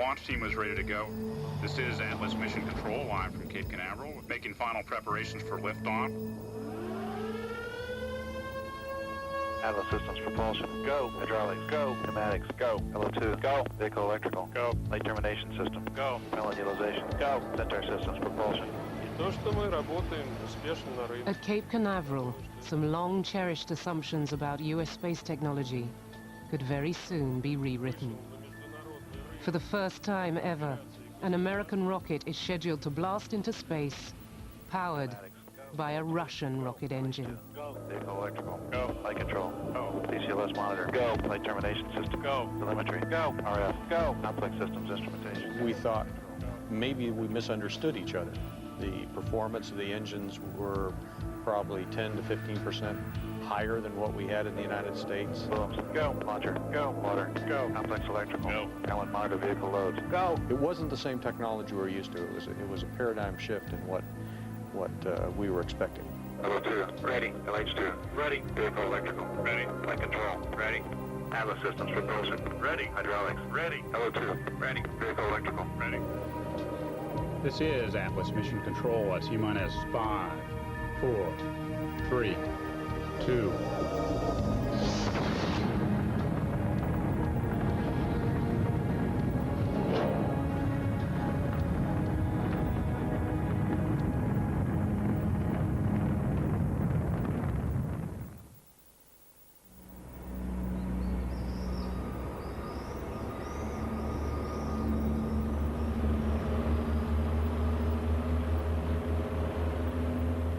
launch team was ready to go. This is Atlas Mission Control live from Cape Canaveral, making final preparations for liftoff. Atlas Systems propulsion, go. Hydraulics, go. Pneumatics, go. LO2, go. Vehicle electrical, go. Light termination system, go. Propellant utilization, go. Centaur Systems propulsion. At Cape Canaveral, some long-cherished assumptions about U.S. space technology could very soon be rewritten. For the first time ever, an American rocket is scheduled to blast into space, powered by a Russian rocket engine. Go. Vehicle electrical, go. Light control, go. CCLS monitor, go. Light termination system, go. Telemetry, go. RF, go. Complex systems instrumentation. We thought maybe we misunderstood each other. The performance of the engines were probably 10 to 15% higher than what we had in the United States. Booms, go. Launcher, go. Water, go. Complex electrical, go. Allen monitor vehicle loads, go. It wasn't the same technology we're used to. It was a paradigm shift in what we were expecting. LO2, ready. LH2, ready. Vehicle electrical, ready. Light control, ready. Atlas Systems propulsion, ready. Hydraulics, ready. LO2, ready. Vehicle electrical, ready. This is Atlas Mission Control at T-minus 5, 4, 3, 2.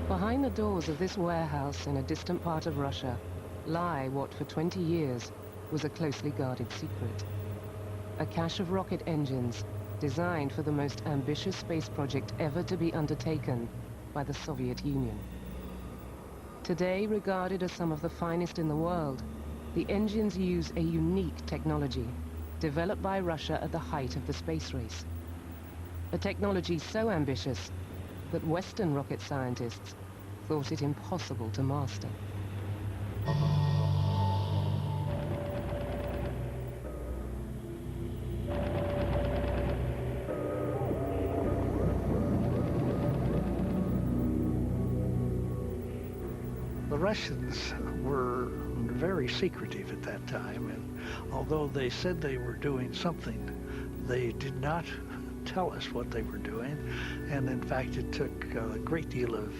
Behind the doors of this warehouse in a distant part of Russia lie what for 20 years was a closely guarded secret. A cache of rocket engines designed for the most ambitious space project ever to be undertaken by the Soviet Union. Today regarded as some of the finest in the world, the engines use a unique technology developed by Russia at the height of the space race. A technology so ambitious that Western rocket scientists thought it impossible to master. The Russians were very secretive at that time, and although they said they were doing something, they did not tell us what they were doing, and in fact it took a great deal of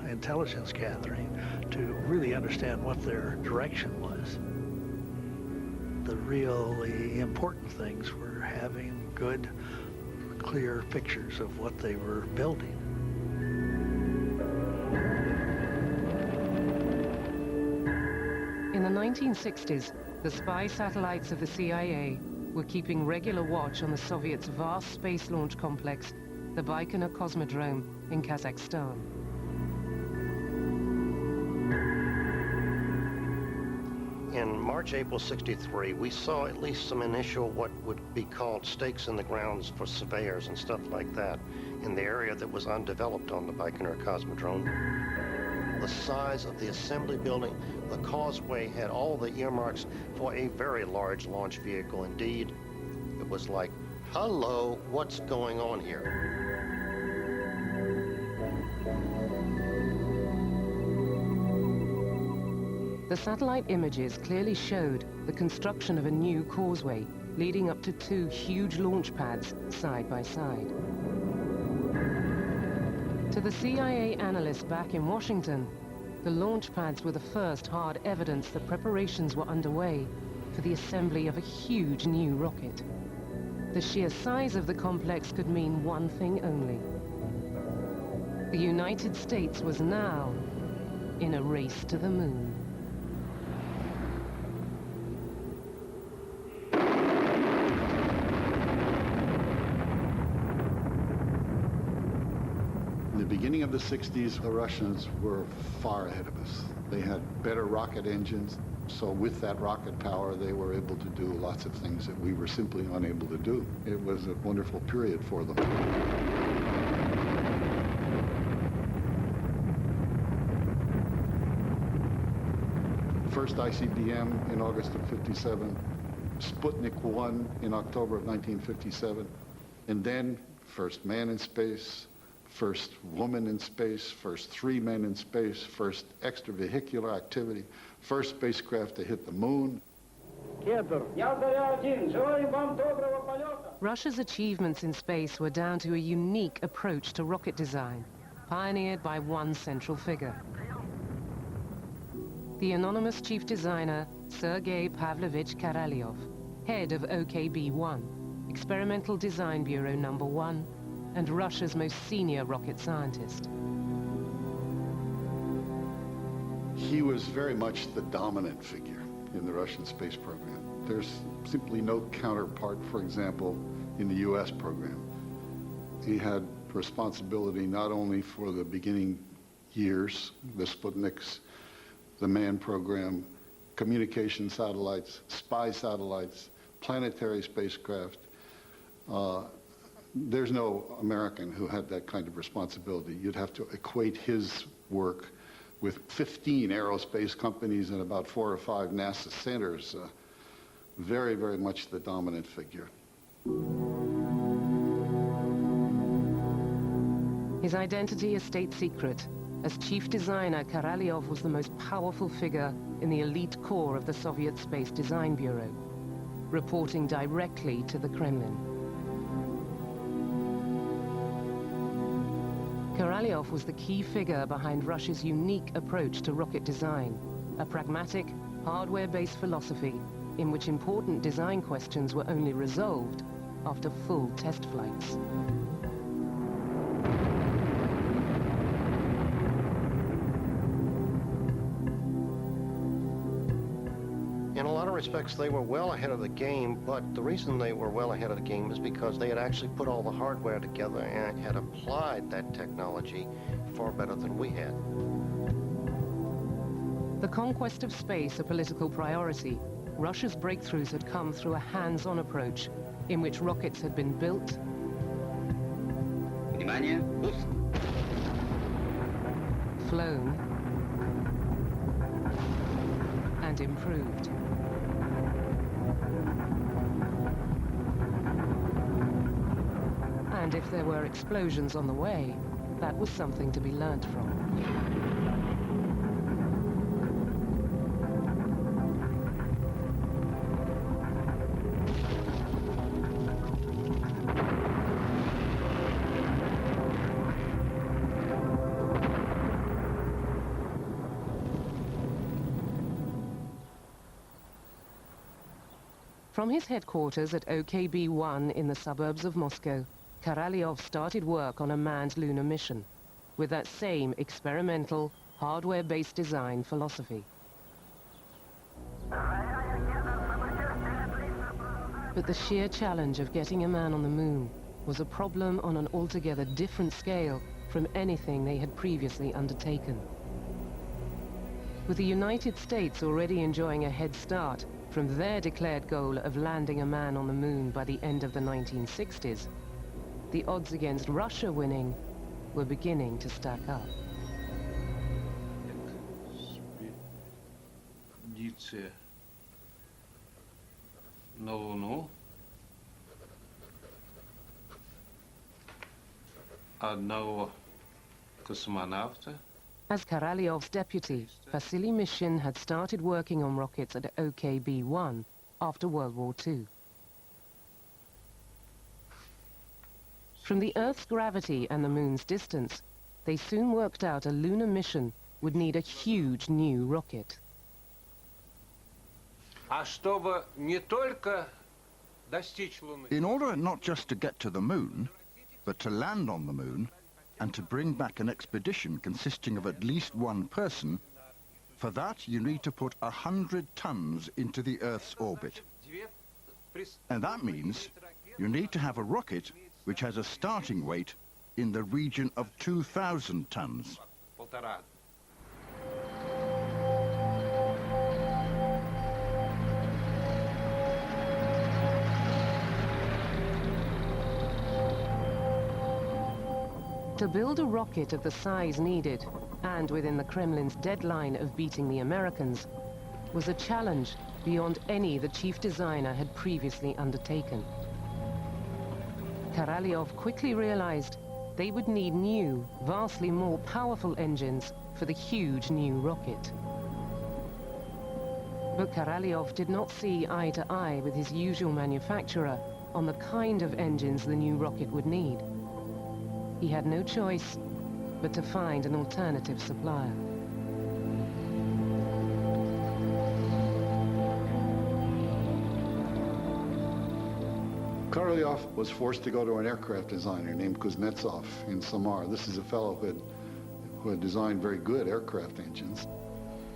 intelligence gathering to really understand what their direction was. The really important things were having good, clear pictures of what they were building. In the 1960s, the spy satellites of the CIA were keeping regular watch on the Soviets' vast space launch complex, the Baikonur Cosmodrome in Kazakhstan. In March, April '63, we saw at least some initial what would be called stakes in the grounds for surveyors and stuff like that in the area that was undeveloped on the Baikonur Cosmodrome. The size of the assembly building, the causeway had all the earmarks for a very large launch vehicle indeed. It was like, hello, what's going on here? The satellite images clearly showed the construction of a new causeway leading up to two huge launch pads side by side. To the CIA analysts back in Washington, the launch pads were the first hard evidence that preparations were underway for the assembly of a huge new rocket. The sheer size of the complex could mean one thing only. The United States was now in a race to the moon. In the beginning of the 60s, the Russians were far ahead of us. They had better rocket engines, so with that rocket power, they were able to do lots of things that we were simply unable to do. It was a wonderful period for them. First ICBM in August of '57, Sputnik 1 in October of 1957, And then first man in space, first woman in space, first 3 men in space, first extravehicular activity, first spacecraft to hit the moon. Russia's achievements in space were down to a unique approach to rocket design, pioneered by one central figure. The anonymous chief designer, Sergei Pavlovich Korolyov, head of OKB-1, Experimental Design Bureau No. 1, and Russia's most senior rocket scientist. He was very much the dominant figure in the Russian space program. There's simply no counterpart, for example, in the US program. He had responsibility not only for the beginning years, the Sputniks, the manned program, communication satellites, spy satellites, planetary spacecraft. There's no American who had that kind of responsibility. You'd have to equate his work with 15 aerospace companies and about 4 or 5 NASA centers. Very, very much the dominant figure. His identity a state secret. As chief designer, Korolyov was the most powerful figure in the elite core of the Soviet Space Design Bureau, reporting directly to the Kremlin. Korolyov was the key figure behind Russia's unique approach to rocket design, a pragmatic, hardware-based philosophy in which important design questions were only resolved after full test flights. In a lot of respects, they were well ahead of the game, but the reason they were well ahead of the game is because they had actually put all the hardware together and had applied that technology far better than we had. The conquest of space a political priority, Russia's breakthroughs had come through a hands-on approach in which rockets had been built, flown, and improved. And if there were explosions on the way, that was something to be learnt from. From his headquarters at OKB-1 in the suburbs of Moscow, Korolyov started work on a manned lunar mission, with that same experimental, hardware-based design philosophy. But the sheer challenge of getting a man on the moon was a problem on an altogether different scale from anything they had previously undertaken. With the United States already enjoying a head start from their declared goal of landing a man on the moon by the end of the 1960s, the odds against Russia winning were beginning to stack up. На Луну. Одного космонавта. As Korolyov's deputy, Vasily Mishin had started working on rockets at OKB-1 after World War II. From the Earth's gravity and the Moon's distance, they soon worked out a lunar mission would need a huge new rocket. In order not just to get to the moon, but to land on the moon and to bring back an expedition consisting of at least one person, for that you need to put 100 tons into the Earth's orbit. And that means you need to have a rocket which has a starting weight in the region of 2,000 tons. To build a rocket of the size needed, and within the Kremlin's deadline of beating the Americans, was a challenge beyond any the chief designer had previously undertaken. Korolyov quickly realized they would need new, vastly more powerful engines for the huge new rocket. But Korolyov did not see eye to eye with his usual manufacturer on the kind of engines the new rocket would need. He had no choice but to find an alternative supplier. Korolyov was forced to go to an aircraft designer named Kuznetsov in Samara. This is a fellow who had designed very good aircraft engines,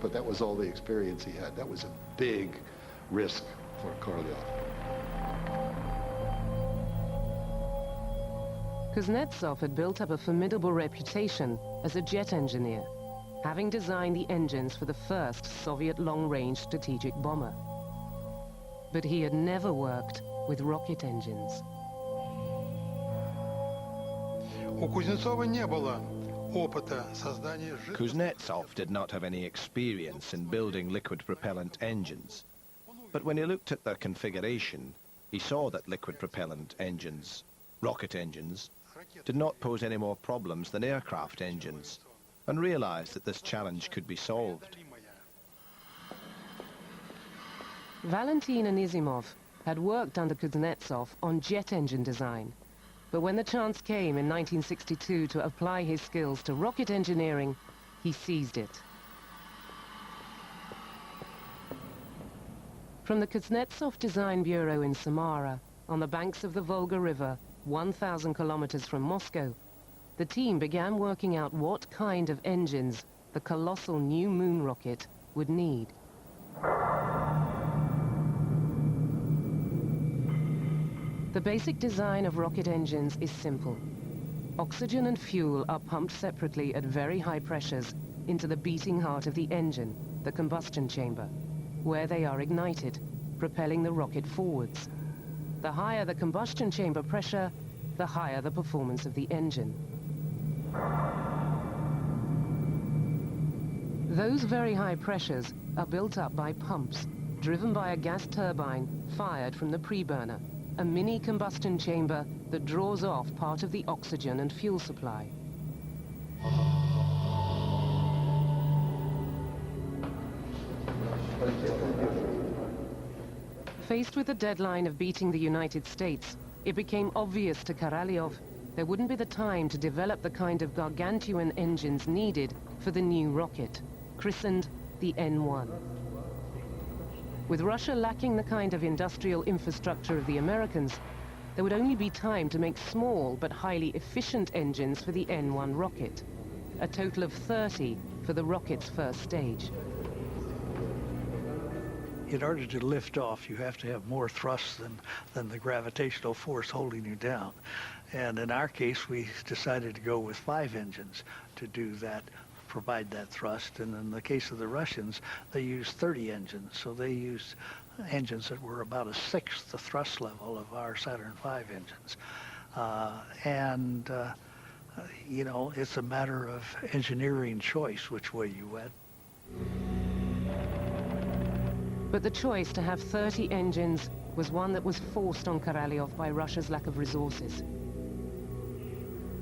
but that was all the experience he had. That was a big risk for Korolyov. Kuznetsov had built up a formidable reputation as a jet engineer, having designed the engines for the first Soviet long-range strategic bomber. But he had never worked with rocket engines. Kuznetsov did not have any experience in building liquid propellant engines. But when he looked at their configuration, he saw that liquid propellant engines, rocket engines, did not pose any more problems than aircraft engines, and realized that this challenge could be solved. Valentin Anisimov had worked under Kuznetsov on jet engine design, but when the chance came in 1962 to apply his skills to rocket engineering, he seized it. From the Kuznetsov Design Bureau in Samara, on the banks of the Volga River, 1,000 kilometers from Moscow, the team began working out what kind of engines the colossal new moon rocket would need. The basic design of rocket engines is simple. Oxygen and fuel are pumped separately at very high pressures into the beating heart of the engine, the combustion chamber, where they are ignited, propelling the rocket forwards. The higher the combustion chamber pressure, the higher the performance of the engine. Those very high pressures are built up by pumps, driven by a gas turbine fired from the preburner, a mini combustion chamber that draws off part of the oxygen and fuel supply. Faced with the deadline of beating the United States, it became obvious to Korolyov there wouldn't be the time to develop the kind of gargantuan engines needed for the new rocket, christened the N1. With Russia lacking the kind of industrial infrastructure of the Americans, there would only be time to make small but highly efficient engines for the N1 rocket, a total of 30 for the rocket's first stage. In order to lift off, you have to have more thrust than the gravitational force holding you down. And in our case, we decided to go with 5 engines to do that, provide that thrust. And in the case of the Russians, they used 30 engines. So they used engines that were about a sixth the thrust level of our Saturn V engines. You know, it's a matter of engineering choice which way you went. But the choice to have 30 engines was one that was forced on Korolyov by Russia's lack of resources.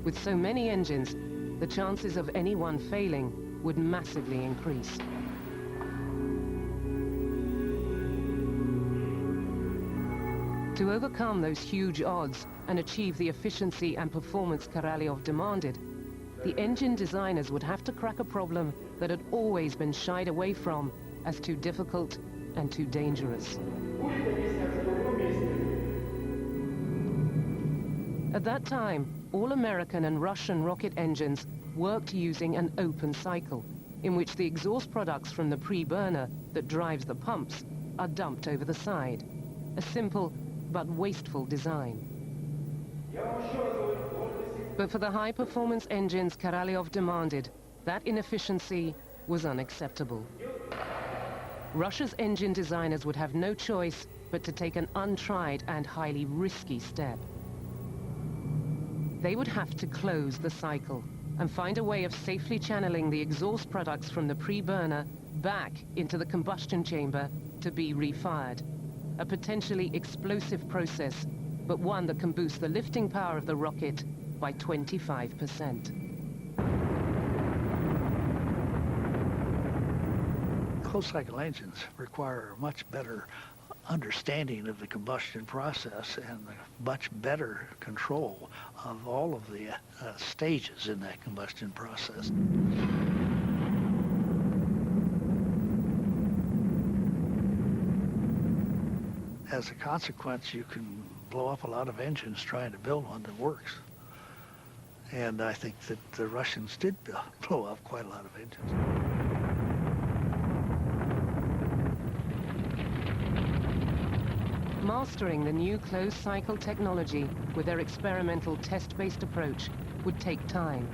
With so many engines, the chances of any one failing would massively increase. To overcome those huge odds and achieve the efficiency and performance Korolyov demanded, the engine designers would have to crack a problem that had always been shied away from as too difficult and too dangerous. At that time, all American and Russian rocket engines worked using an open cycle, in which the exhaust products from the pre-burner that drives the pumps are dumped over the side. A simple but wasteful design. But for the high-performance engines Korolyov demanded, that inefficiency was unacceptable. Russia's engine designers would have no choice but to take an untried and highly risky step. They would have to close the cycle and find a way of safely channeling the exhaust products from the pre-burner back into the combustion chamber to be refired, a potentially explosive process but one that can boost the lifting power of the rocket by 25%. Closed-cycle engines require a much better understanding of the combustion process and much better control of all of the stages in that combustion process. As a consequence, you can blow up a lot of engines trying to build one that works. And I think that the Russians did blow up quite a lot of engines. Mastering the new closed-cycle technology with their experimental test-based approach would take time.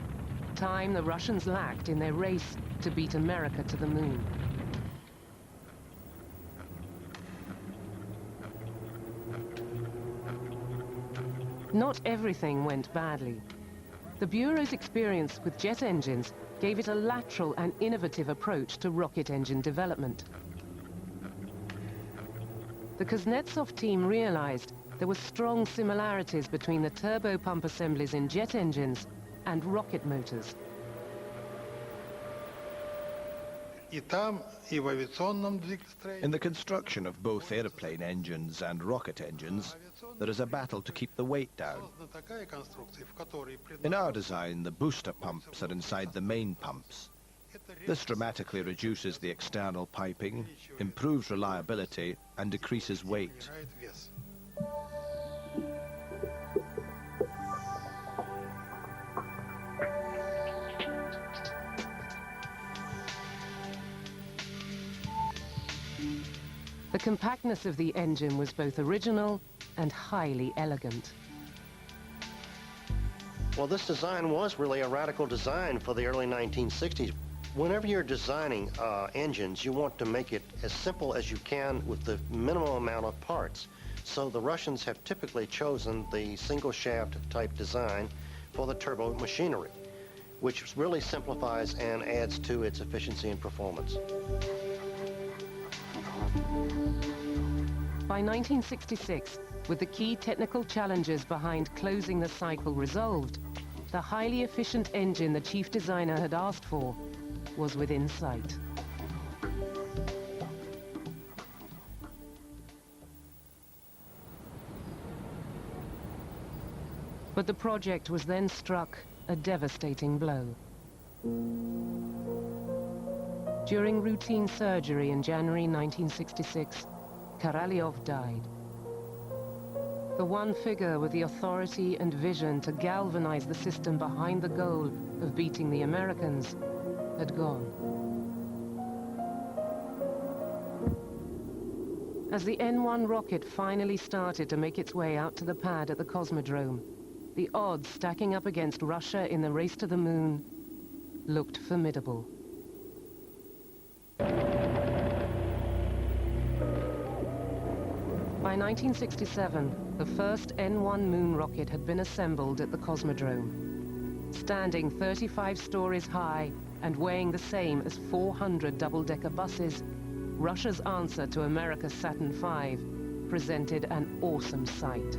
Time the Russians lacked in their race to beat America to the moon. Not everything went badly. The Bureau's experience with jet engines gave it a lateral and innovative approach to rocket engine development. The Kuznetsov team realized there were strong similarities between the turbopump assemblies in jet engines and rocket motors. In the construction of both airplane engines and rocket engines, there is a battle to keep the weight down. In our design, the booster pumps are inside the main pumps. This dramatically reduces the external piping, improves reliability, and decreases weight. The compactness of the engine was both original and highly elegant. Well, this design was really a radical design for the early 1960s. Whenever you're designing engines, you want to make it as simple as you can with the minimum amount of parts. So the Russians have typically chosen the single shaft type design for the turbo machinery, which really simplifies and adds to its efficiency and performance. By 1966, with the key technical challenges behind closing the cycle resolved, the highly efficient engine the chief designer had asked for was within sight. But the project was then struck a devastating blow. During routine surgery in January 1966, Korolyov died. The one figure with the authority and vision to galvanize the system behind the goal of beating the Americans had gone. As the N-1 rocket finally started to make its way out to the pad at the Cosmodrome, the odds stacking up against Russia in the race to the moon looked formidable. By 1967, the first N-1 moon rocket had been assembled at the Cosmodrome. Standing 35 stories high and weighing the same as 400 double-decker buses, Russia's answer to America's Saturn V presented an awesome sight.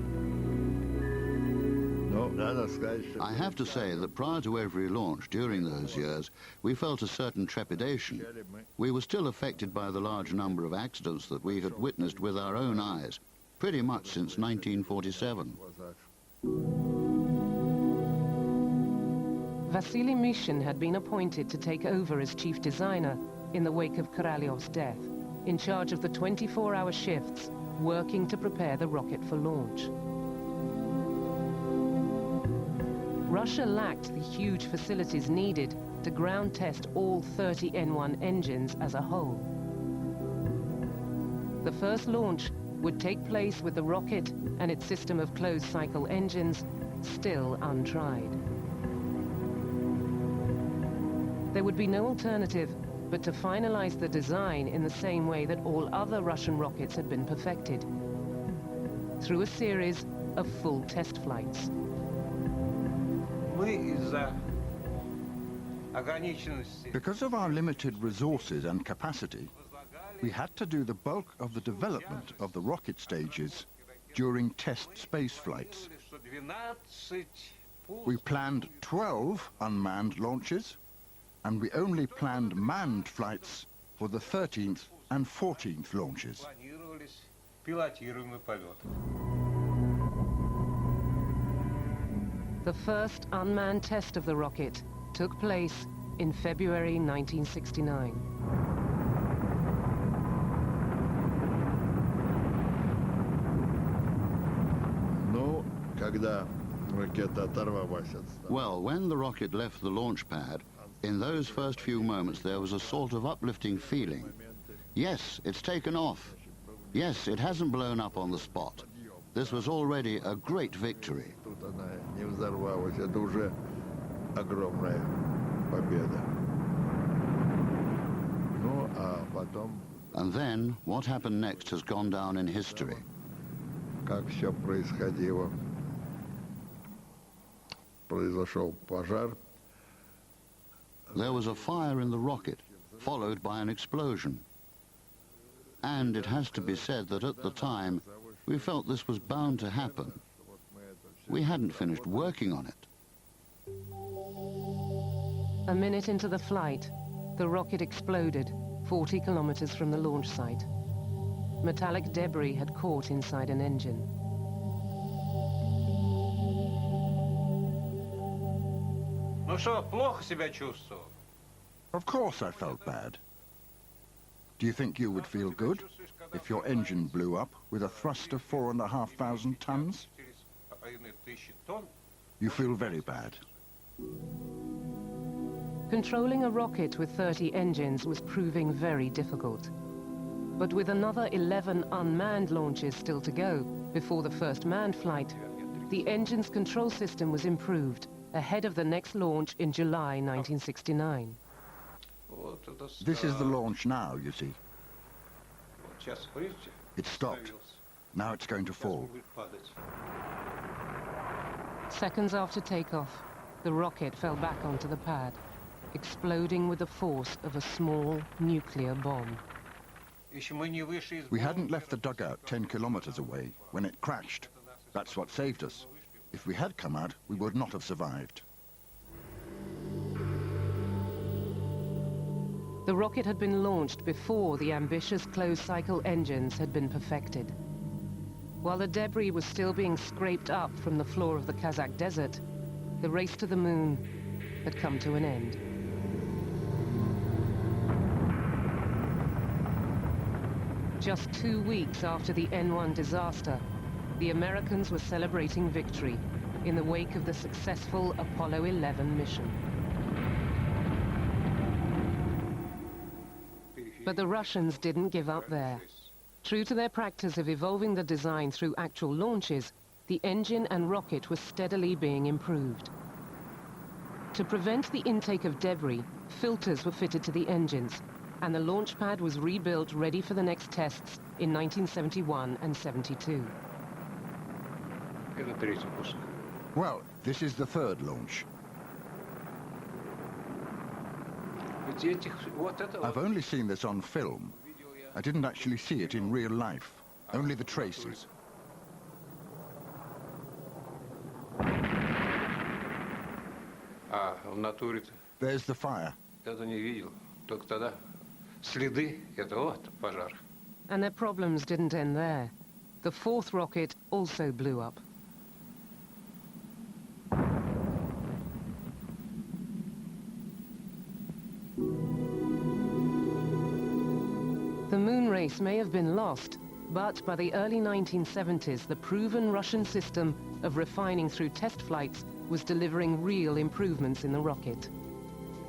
I have to say that prior to every launch during those years, we felt a certain trepidation. We were still affected by the large number of accidents that we had witnessed with our own eyes, pretty much since 1947. Vasily Mishin had been appointed to take over as chief designer in the wake of Korolyov's death, in charge of the 24-hour shifts, working to prepare the rocket for launch. Russia lacked the huge facilities needed to ground test all 30 N-1 engines as a whole. The first launch would take place with the rocket and its system of closed-cycle engines still untried. There would be no alternative but to finalize the design in the same way that all other Russian rockets had been perfected, through a series of full test flights. Because of our limited resources and capacity, we had to do the bulk of the development of the rocket stages during test space flights. We planned 12 unmanned launches, and we only planned manned flights for the 13th and 14th launches. The first unmanned test of the rocket took place in February 1969. Well, when the rocket left the launch pad, in those first few moments there was a sort of uplifting feeling. Yes, it's taken off. Yes, it hasn't blown up on the spot. This was already a great victory. And then, what happened next has gone down in history. There was a fire in the rocket, followed by an explosion. And it has to be said that at the time, we felt this was bound to happen. We hadn't finished working on it. A minute into the flight, the rocket exploded 40 kilometers from the launch site. Metallic debris had caught inside an engine. Of course I felt bad. Do you think you would feel good if your engine blew up with a thrust of 4,500 tons? You feel very bad. Controlling a rocket with 30 engines was proving very difficult. But with another 11 unmanned launches still to go before the first manned flight, the engine's control system was improved ahead of the next launch in July 1969. This is the launch now, you see. It stopped. Now it's going to fall. Seconds after takeoff, the rocket fell back onto the pad, exploding with the force of a small nuclear bomb. We hadn't left the dugout 10 kilometers away when it crashed. That's what saved us. If we had come out, we would not have survived. The rocket had been launched before the ambitious closed-cycle engines had been perfected. While the debris was still being scraped up from the floor of the Kazakh desert, the race to the moon had come to an end. Just 2 weeks after the N1 disaster, the Americans were celebrating victory in the wake of the successful Apollo 11 mission. But the Russians didn't give up there. True to their practice of evolving the design through actual launches, the engine and rocket were steadily being improved. To prevent the intake of debris, filters were fitted to the engines, and the launch pad was rebuilt ready for the next tests in 1971 and 72. Well, this is the third launch. I've only seen this on film. I didn't actually see it in real life, only the traces. There's the fire. And their problems didn't end there. The fourth rocket also blew up. The moon race may have been lost, but by the early 1970s, the proven Russian system of refining through test flights was delivering real improvements in the rocket.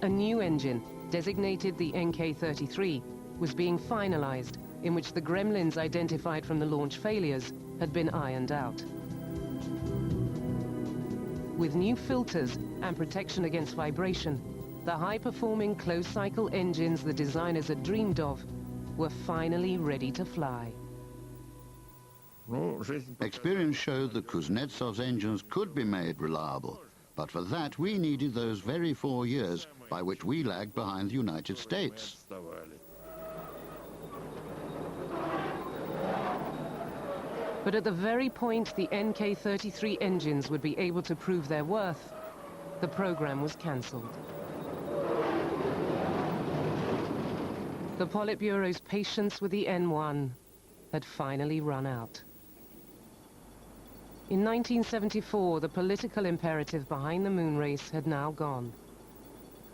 A new engine, designated the NK-33, was being finalized, in which the gremlins identified from the launch failures had been ironed out. With new filters and protection against vibration, the high-performing closed-cycle engines the designers had dreamed of were finally ready to fly. Experience showed that Kuznetsov's engines could be made reliable, but for that we needed those very 4 years by which we lagged behind the United States. But at the very point the NK-33 engines would be able to prove their worth, the program was cancelled. The Politburo's patience with the N1 had finally run out. In 1974, the political imperative behind the moon race had now gone.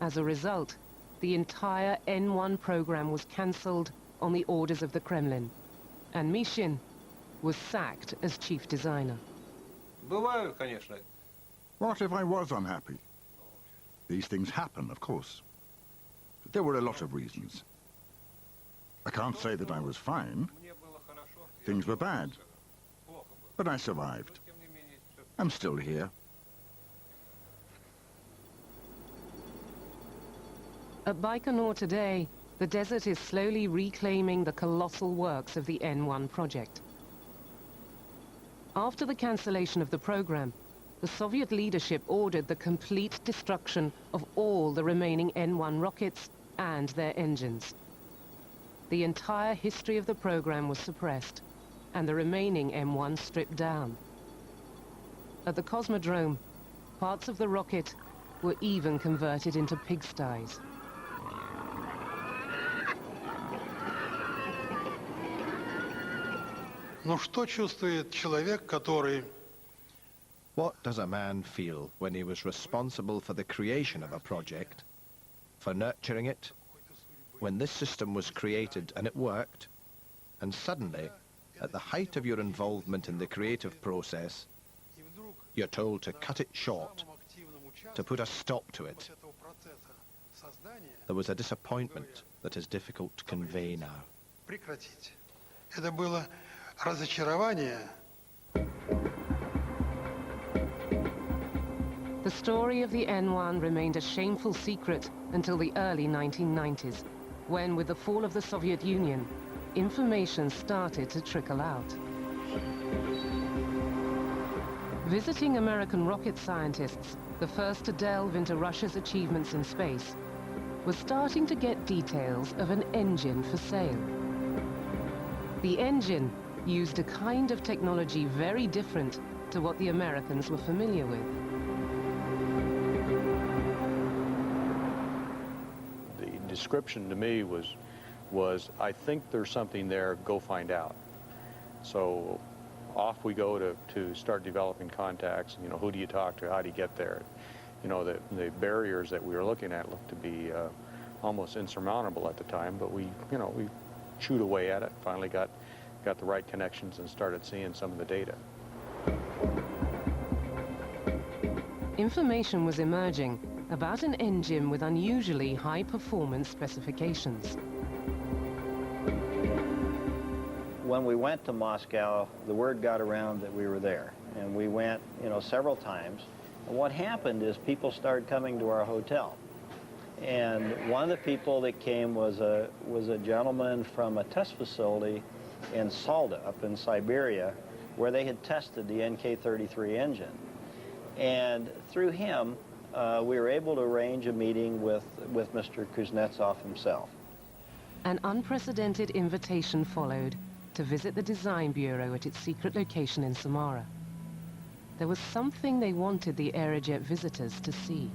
As a result, the entire N1 program was cancelled on the orders of the Kremlin, and Mishin was sacked as chief designer. What if I was unhappy? These things happen, of course. But there were a lot of reasons. I can't say that I was fine. Things were bad. But I survived. I'm still here. At Baikonur today, the desert is slowly reclaiming the colossal works of the N1 project. After the cancellation of the program, the Soviet leadership ordered the complete destruction of all the remaining N1 rockets and their engines. The entire history of the program was suppressed, and the remaining M1 stripped down. At the Cosmodrome, parts of the rocket were even converted into pigsties. What does a man feel when he was responsible for the creation of a project, for nurturing it, when this system was created and it worked, and suddenly, at the height of your involvement in the creative process, you're told to cut it short, to put a stop to it? There was a disappointment that is difficult to convey now. The story of the N1 remained a shameful secret until the early 1990s, when, with the fall of the Soviet Union, information started to trickle out. Visiting American rocket scientists, the first to delve into Russia's achievements in space, was starting to get details of an engine for sale. The engine used a kind of technology very different to what the Americans were familiar with. The description to me was I think there's something there, go find out. So off we go to start developing contacts. You know, who do you talk to? How do you get there? You know, the barriers that we were looking at looked to be almost insurmountable at the time, but we chewed away at it, finally got the right connections and started seeing some of the data. Information was emerging about an engine with unusually high performance specifications. When we went to Moscow, the word got around that we were there, and we went, several times. And what happened is people started coming to our hotel, and one of the people that came was a gentleman from a test facility in Salda, up in Siberia, where they had tested the NK-33 engine. And through him, we were able to arrange a meeting with Mr. Kuznetsov himself. An unprecedented invitation followed to visit the design bureau at its secret location in Samara. There was something they wanted the Aerojet visitors to see.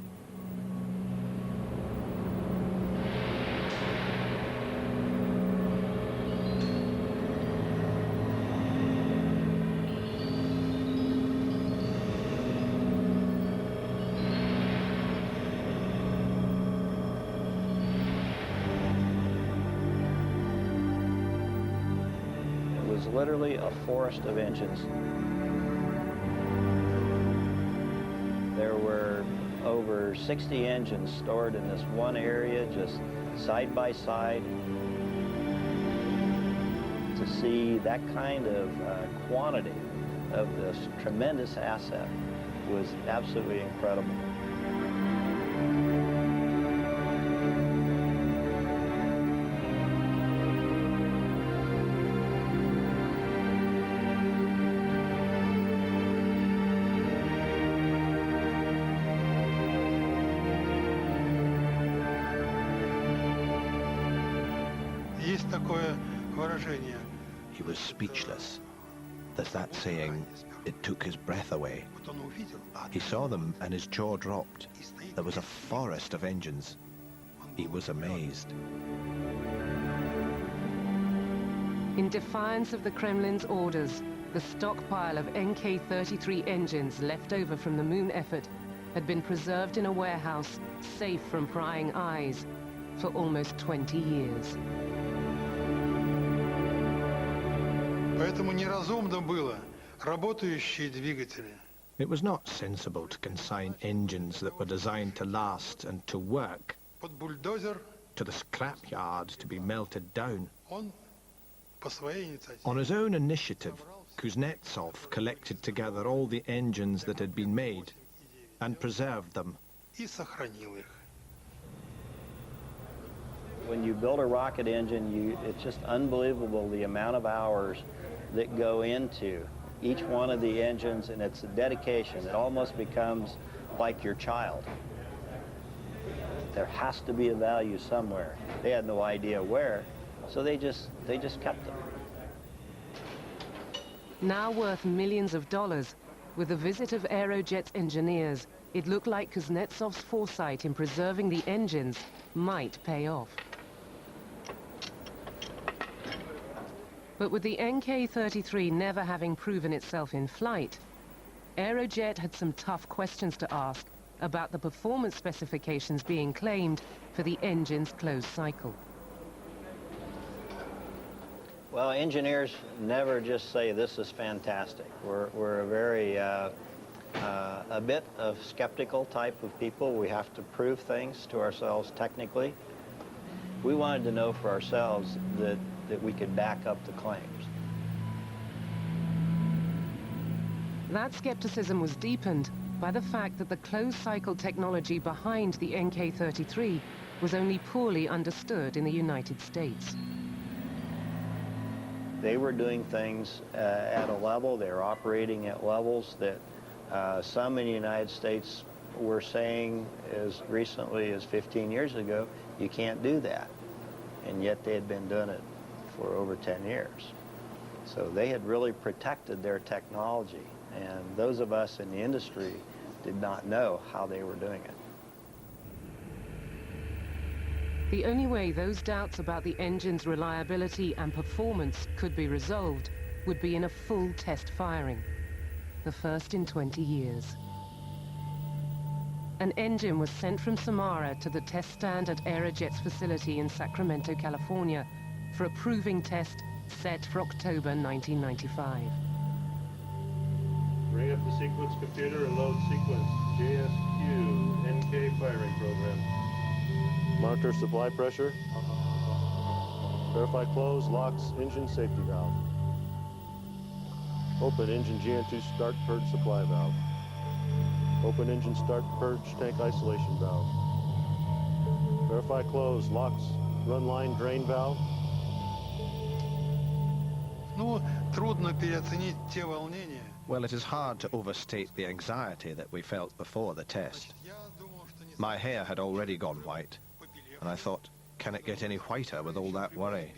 Literally a forest of engines. There were over 60 engines stored in this one area, just side by side. To see that kind of quantity of this tremendous asset was absolutely incredible. He was speechless. There's that saying, it took his breath away. He saw them and his jaw dropped. There was a forest of engines. He was amazed. In defiance of the Kremlin's orders, the stockpile of NK-33 engines left over from the moon effort had been preserved in a warehouse safe from prying eyes for almost 20 years. Поэтому неразумно было работающие двигатели. It was not sensible to consign engines that were designed to last and to work Под бульдозер to the scrapyard to be melted down. он по своей инициативе. On his own initiative, Kuznetsov collected together all the engines that had been made and preserved them. И сохранил их. When you build a rocket engine, it's just unbelievable the amount of hours that go into each one of the engines, and it's a dedication. It almost becomes like your child. There has to be a value somewhere. They had no idea where, so they just kept them. Now worth millions of dollars, with the visit of Aerojet's engineers, it looked like Kuznetsov's foresight in preserving the engines might pay off. But with the NK-33 never having proven itself in flight, Aerojet had some tough questions to ask about the performance specifications being claimed for the engine's closed cycle. Well, engineers never just say this is fantastic. We're a very a bit of skeptical type of people. We have to prove things to ourselves technically. We wanted to know for ourselves that we could back up the claims. That skepticism was deepened by the fact that the closed-cycle technology behind the NK-33 was only poorly understood in the United States. They were doing things at a level, they were operating at levels that some in the United States were saying as recently as 15 years ago, you can't do that. And yet they had been doing it for over 10 years. So they had really protected their technology, and those of us in the industry did not know how they were doing it. The only way those doubts about the engine's reliability and performance could be resolved would be in a full test firing, the first in 20 years. An engine was sent from Samara to the test stand at Aerojet's facility in Sacramento, California, for a proving test set for October 1995. Bring up the sequence computer and load sequence. JSQ, NK firing program. Monitor supply pressure. Verify close, locks, engine safety valve. Open engine GN2 start purge supply valve. Open engine start purge tank isolation valve. Verify close, locks, run line drain valve. Ну, трудно переоценить те волнения. Well, it is hard to overstate the anxiety that we felt before the test. My hair had already gone white, and I thought, can it get any whiter with all that worry?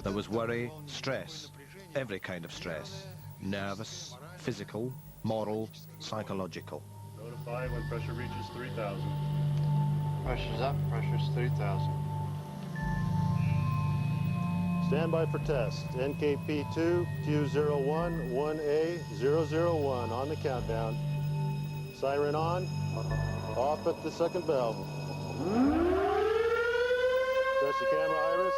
There was worry, stress, every kind of stress. Nervous, physical, moral, psychological. Notify when pressure reaches 3,000. Pressure's up, pressure's 3,000. Stand by for test. NKP2, Q01, 1A001 on the countdown. Siren on. Off at the second valve. Press the camera iris.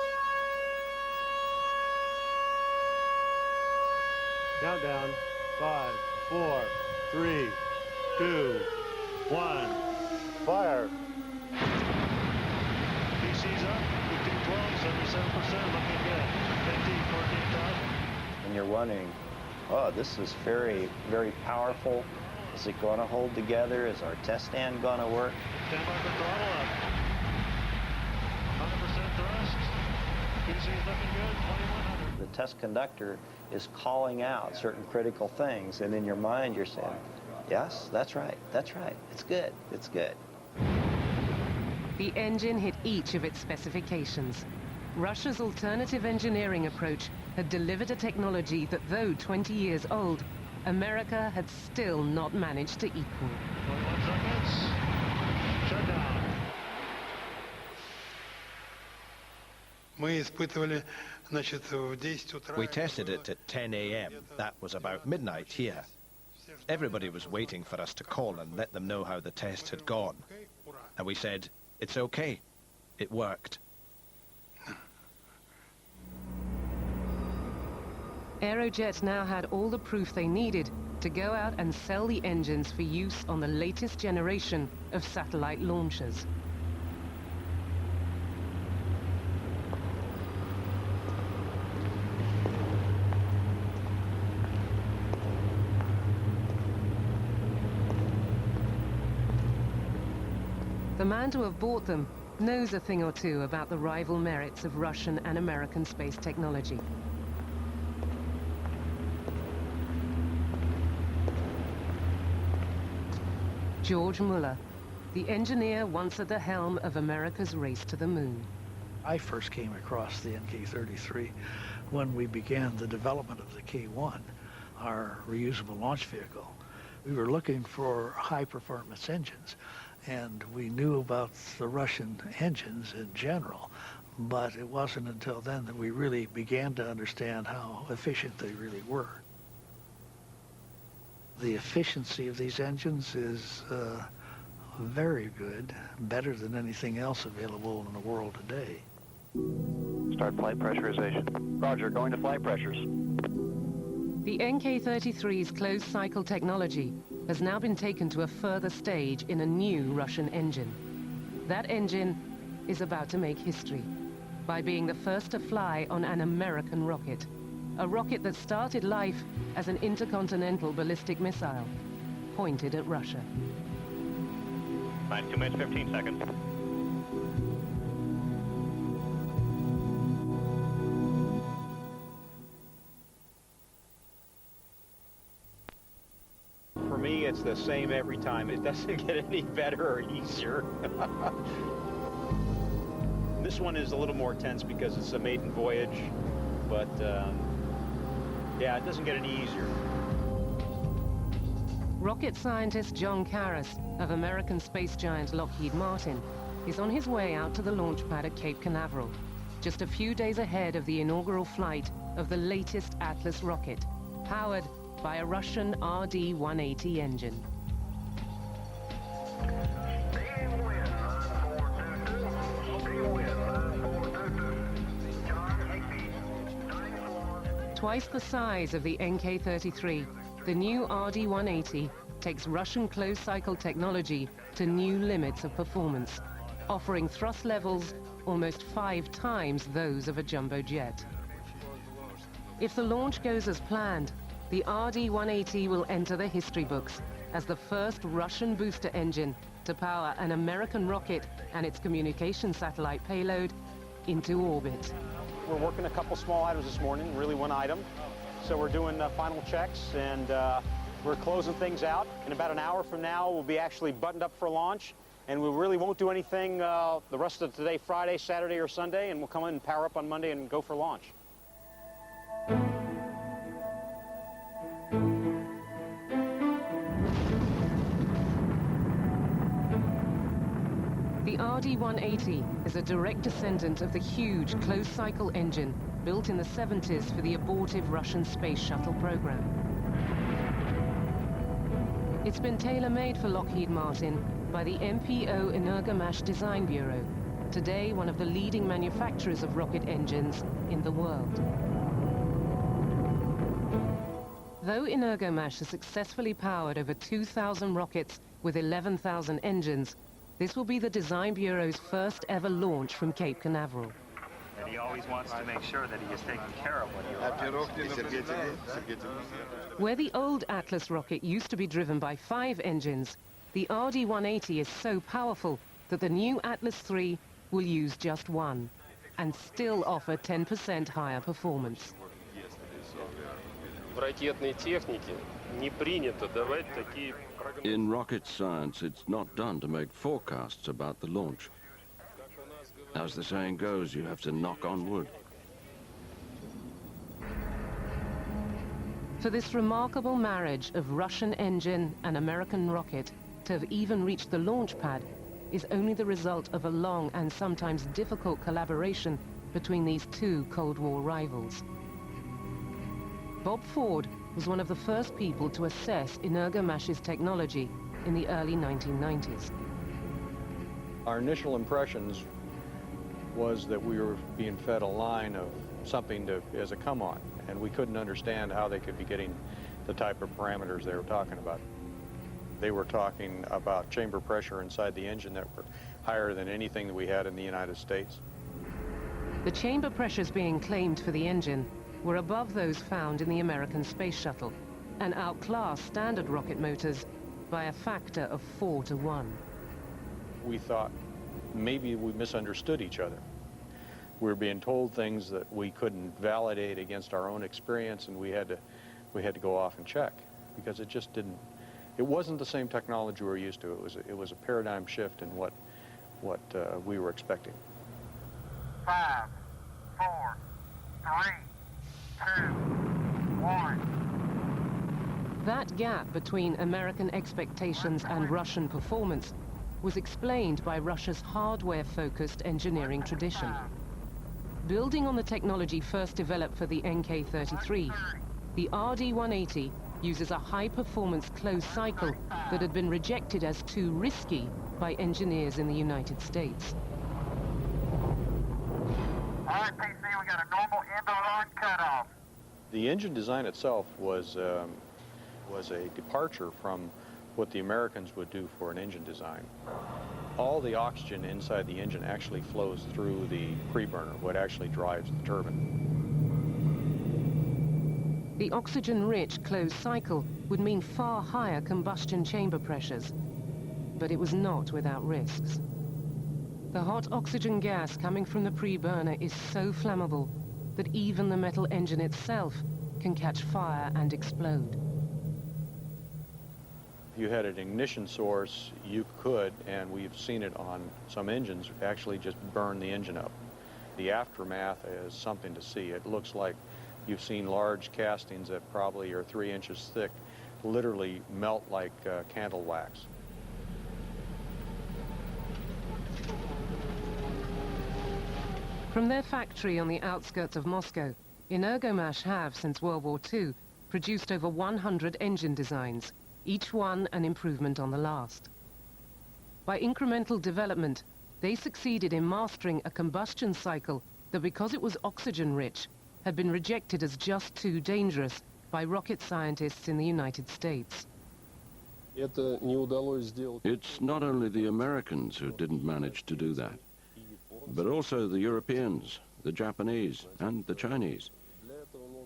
Countdown. 5, 4, 3, 2, 1. Fire. PC's up. 1512, 77%, looking good. 14,000. And you're wondering, oh, this is very, very powerful. Is it going to hold together? Is our test stand going to work? Stand by for throttle up. 100% thrust. PC's looking good, 2100. The test conductor is calling out certain critical things, and in your mind you're saying, yes, that's right, it's good, it's good. The engine hit each of its specifications. Russia's alternative engineering approach had delivered a technology that, though 20 years old, America had still not managed to equal. 21 seconds. Shut down. We tested it at 10 a.m. That was about midnight here. Everybody was waiting for us to call and let them know how the test had gone. And we said, it's okay. It worked. Aerojet now had all the proof they needed to go out and sell the engines for use on the latest generation of satellite launchers. The man to have bought them knows a thing or two about the rival merits of Russian and American space technology. George Muller, the engineer once at the helm of America's race to the moon. I first came across the NK-33 when we began the development of the K-1, our reusable launch vehicle. We were looking for high-performance engines, and we knew about the Russian engines in general, but it wasn't until then that we really began to understand how efficient they really were. The efficiency of these engines is very good, better than anything else available in the world today. Start flight pressurization. Roger, going to flight pressures. The NK-33's closed-cycle technology has now been taken to a further stage in a new Russian engine. That engine is about to make history by being the first to fly on an American rocket. A rocket that started life as an intercontinental ballistic missile, pointed at Russia. 2 minutes, 15 seconds. For me, it's the same every time. It doesn't get any better or easier. This one is a little more tense because it's a maiden voyage, but yeah, it doesn't get any easier. Rocket scientist John Karras of American space giant Lockheed Martin is on his way out to the launch pad at Cape Canaveral, just a few days ahead of the inaugural flight of the latest Atlas rocket, powered by a Russian RD-180 engine. Twice the size of the NK-33, the new RD-180 takes Russian closed-cycle technology to new limits of performance, offering thrust levels almost 5 times those of a jumbo jet. If the launch goes as planned, the RD-180 will enter the history books as the first Russian booster engine to power an American rocket and its communication satellite payload into orbit. We're working a couple small items this morning, really one item. So we're doing final checks, and we're closing things out. In about an hour from now, we'll be actually buttoned up for launch, and we really won't do anything the rest of today, Friday, Saturday, or Sunday, and we'll come in and power up on Monday and go for launch. The RD-180 is a direct descendant of the huge closed-cycle engine built in the 70s for the abortive Russian space shuttle program. It's been tailor-made for Lockheed Martin by the MPO Energomash Design Bureau, today one of the leading manufacturers of rocket engines in the world. Though Energomash has successfully powered over 2,000 rockets with 11,000 engines, this will be the Design Bureau's first ever launch from Cape Canaveral. And he always wants to make sure that he is taken care of when he arrives. Where the old Atlas rocket used to be driven by 5 engines, the RD-180 is so powerful that the new Atlas III will use just 1 and still offer 10% higher performance. In rocket science, it's not done to make forecasts about the launch. As the saying goes, you have to knock on wood. For this remarkable marriage of Russian engine and American rocket to have even reached the launch pad is only the result of a long and sometimes difficult collaboration between these two Cold War rivals. Bob Ford was one of the first people to assess Energomash's technology in the early 1990s. Our initial impressions was that we were being fed a line of something as a come-on, and we couldn't understand how they could be getting the type of parameters they were talking about. They were talking about chamber pressure inside the engine that were higher than anything that we had in the United States. The chamber pressures being claimed for the engine were above those found in the American space shuttle and outclassed standard rocket motors by a factor of 4 to 1. We thought maybe we misunderstood each other. We were being told things that we couldn't validate against our own experience, and we had to go off and check, because it just didn't. It wasn't the same technology we were used to. It was a paradigm shift in what we were expecting. 5, 4, 3, 2, 1. That gap between American expectations and Russian performance was explained by Russia's hardware-focused engineering tradition. Building on the technology first developed for the NK-33, the RD-180 uses a high-performance closed cycle that had been rejected as too risky by engineers in the United States. All right, PC, we got a normal end-of-line cutoff. The engine design itself was a departure from what the Americans would do for an engine design. All the oxygen inside the engine actually flows through the preburner, what actually drives the turbine. The oxygen-rich closed cycle would mean far higher combustion chamber pressures, but it was not without risks. The hot oxygen gas coming from the preburner is so flammable that even the metal engine itself can catch fire and explode. If you had an ignition source, you could, and we've seen it on some engines, actually just burn the engine up. The aftermath is something to see. It looks like you've seen large castings that probably are 3 inches thick, literally melt like candle wax. From their factory on the outskirts of Moscow, Energomash have, since World War II, produced over 100 engine designs, each one an improvement on the last. By incremental development, they succeeded in mastering a combustion cycle that, because it was oxygen-rich, had been rejected as just too dangerous by rocket scientists in the United States. It's not only the Americans who didn't manage to do that, but also the Europeans, the Japanese, and the Chinese.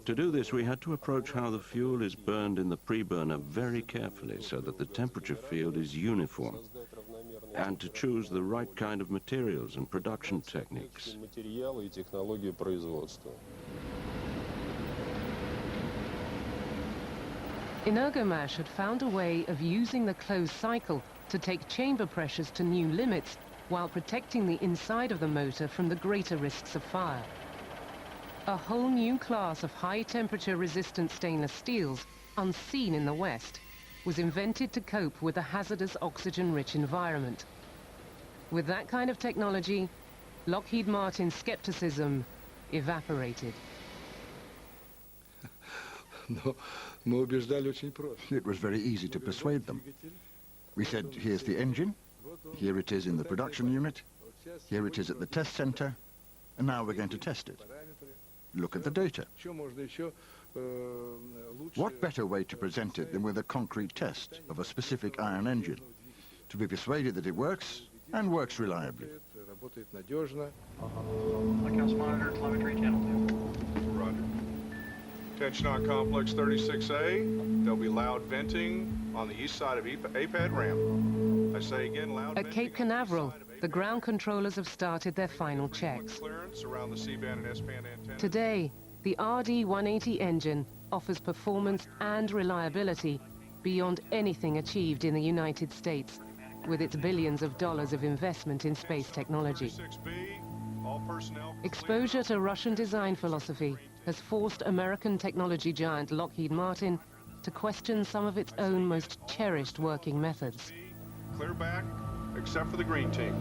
To do this, we had to approach how the fuel is burned in the preburner very carefully so that the temperature field is uniform, and to choose the right kind of materials and production techniques. Energomash had found a way of using the closed cycle to take chamber pressures to new limits while protecting the inside of the motor from the greater risks of fire. A whole new class of high-temperature resistant stainless steels, unseen in the West, was invented to cope with a hazardous oxygen-rich environment. With that kind of technology, Lockheed Martin's skepticism evaporated. It was very easy to persuade them. We said, here's the engine, here it is in the production unit, here it is at the test center, and now we're going to test it. Look at the data. What better way to present it than with a concrete test of a specific iron engine, to be persuaded that it works, and works reliably. Lighthouse monitor, telemetry, channel 2. Roger. Attention on complex 36A. There'll be loud venting on the east side of APAD ramp. I say again, loud venting. At Cape Canaveral, the ground controllers have started their final checks. Clearance around the C-band and S-band antennas. Today, the RD-180 engine offers performance and reliability beyond anything achieved in the United States, with its billions of dollars of investment in space technology. 36B, All personnel. Exposure to Russian design philosophy has forced American technology giant Lockheed Martin to question some of its own most cherished working methods. Clear back, except for the green team.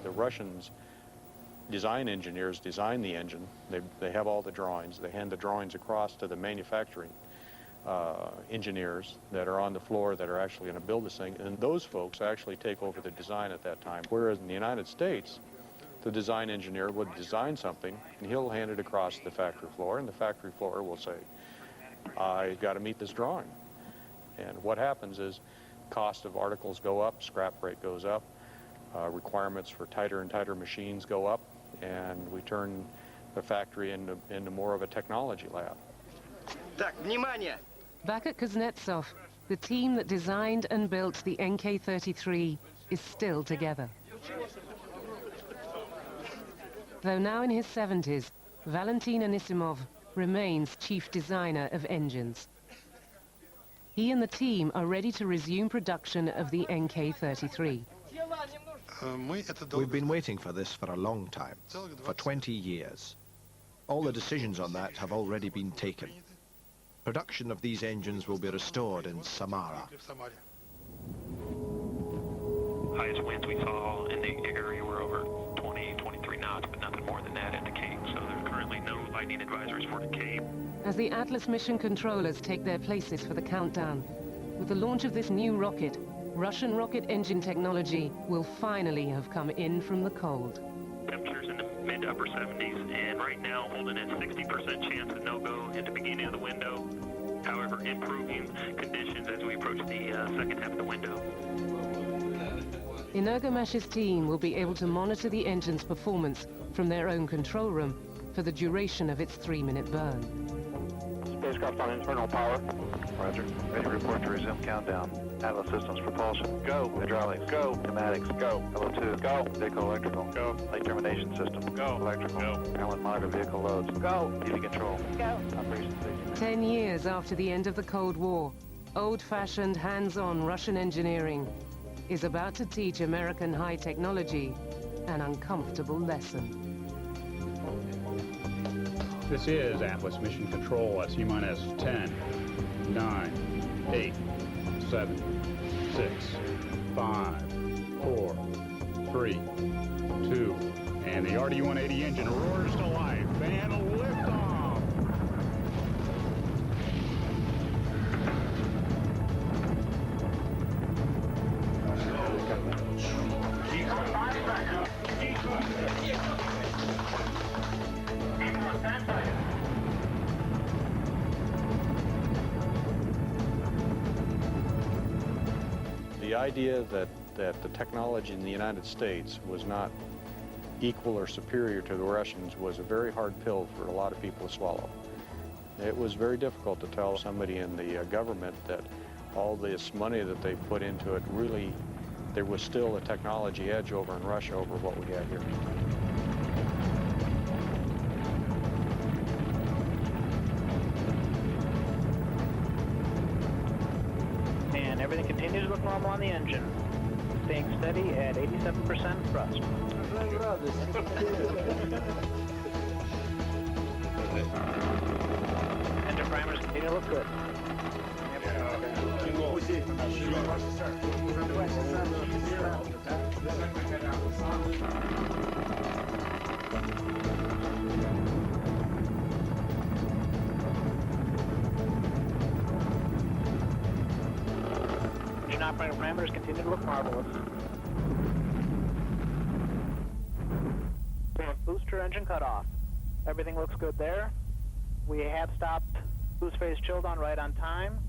The Russians design engineers design the engine. They have all the drawings. They hand the drawings across to the manufacturing engineers that are on the floor that are actually going to build this thing, and those folks actually take over the design at that time. Whereas in the United States, the design engineer would design something, and he'll hand it across the factory floor, and the factory floor will say, I've got to meet this drawing. And what happens is cost of articles go up, scrap rate goes up, requirements for tighter and tighter machines go up, and we turn the factory into more of a technology lab. Так, внимание! Back at Kuznetsov, the team that designed and built the NK-33 is still together. Though now in his 70s, Valentin Anisimov remains chief designer of engines. He and the team are ready to resume production of the NK-33. We've been waiting for this for a long time, for 20 years. All the decisions on that have already been taken. Production of these engines will be restored in Samara. Highest winds we saw in the area were over 20, 23 knots, but nothing more than that at the Cape. So there's currently no lightning advisories for the Cape. As the Atlas mission controllers take their places for the countdown, with the launch of this new rocket, Russian rocket engine technology will finally have come in from the cold. Temperatures in the mid to upper 70s, and right now holding at 60% chance of no-go at the beginning of the window. However, improving conditions as we approach the second half of the window. Energomesh's team will be able to monitor the engine's performance from their own control room for the duration of its 3-minute burn. Spacecraft on internal power. Roger. Ready to report to resume countdown. Atlas systems propulsion. Go. Hydraulics. Go. Pneumatics. Go. LO2. Go. Vehicle electrical. Go. Late termination system. Go. Electrical. Go. Propellant monitor vehicle loads. Go. TV control. Go. Operations station. 10 years after the end of the Cold War, old-fashioned, hands-on Russian engineering is about to teach American high technology an uncomfortable lesson. This is Atlas Mission Control at T-minus 10, 9, 8, 7, 6, 5, 4, 3, 2, and the RD-180 engine roars to life and liftoff. The idea that the technology in the United States was not equal or superior to the Russians was a very hard pill for a lot of people to swallow. It was very difficult to tell somebody in the government that all this money that they put into it, really, there was still a technology edge over in Russia over what we had here. And everything continues to look normal on the engine. Staying steady at 87% thrust. Engine parameters continue to look good. Engine operating parameters continue to look marvelous. Booster engine cutoff. Everything looks good there. We have stopped boost phase chill down right on time.